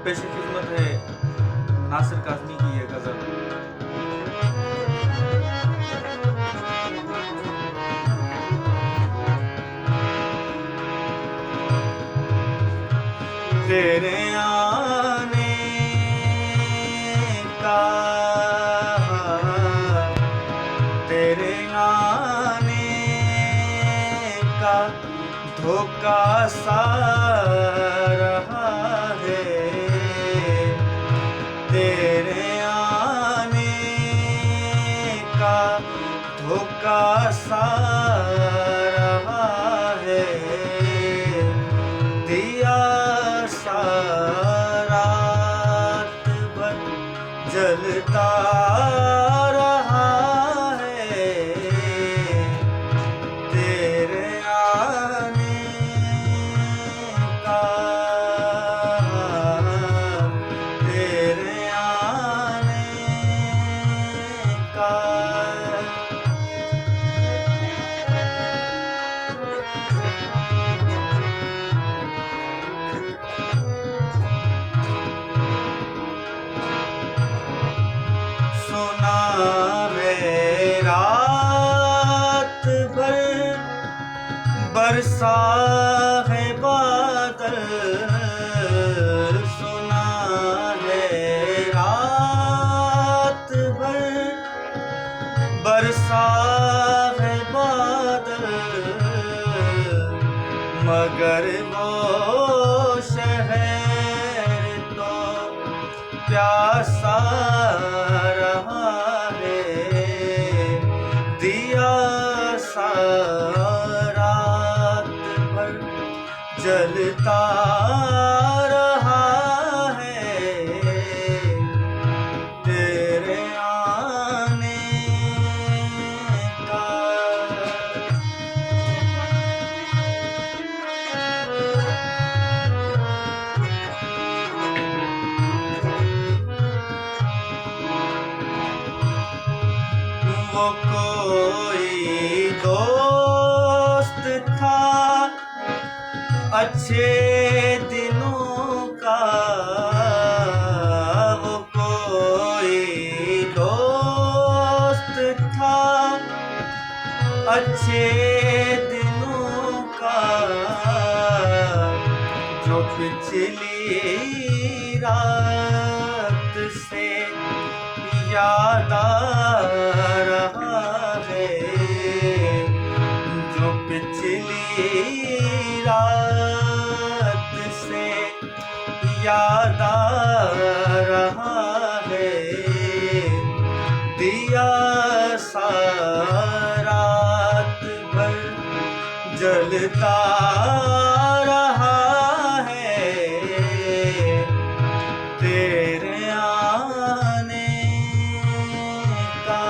पेश खिदमत है नासिर काज़मी की ये गज़ल। तेरे आने का, तेरे आने का धोखा सा रहा है, तेरे आने का धोखा सा रहा है, दिया सा रात भर जलता रहा है, तेरे आने का, तेरे आने का। सुना है रात भर बरसा है बादल, सुना है रात भर बरसा है बादल, मगर वो शहर तो प्यासा रहा है, दिया सा रात भर जलता रहा है, तेरे आने का। वो कोई दोस्त था अच्छे दिनों का, वो कोई दोस्त था अच्छे दिनों का, जो पिछली रात से याद आ रहा है, जो पिछली रात से याद आ रहा है, दिया सा रात भर जलता रहा है, तेरे आने का।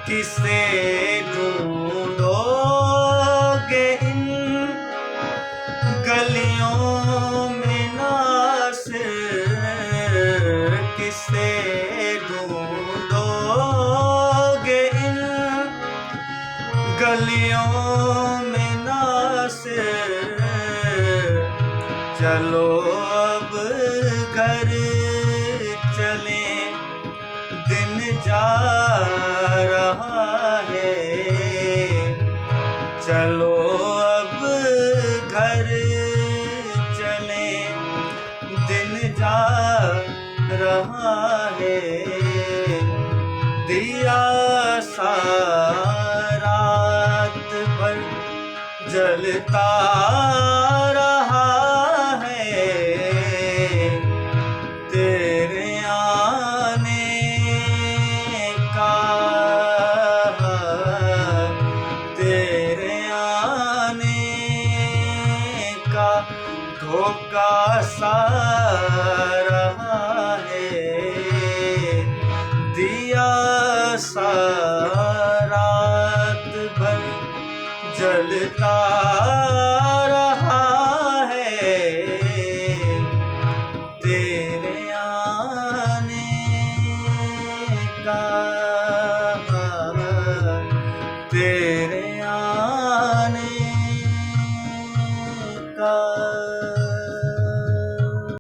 किसे ढूंढोगे इन गलियों में नासिर, किसे ढूंढोगे इन गलियों में नासिर, चलो अब घर चले दिन जा रहा है, चलो अब घर चले दिन जा रहा है, दिया सा रात भर जलता रहा है, तेरे आने का, तेरे आने का धोखा सा रहा है, दिया सा रात भर जलता रहा है, तेरे आने का। तेरे आने का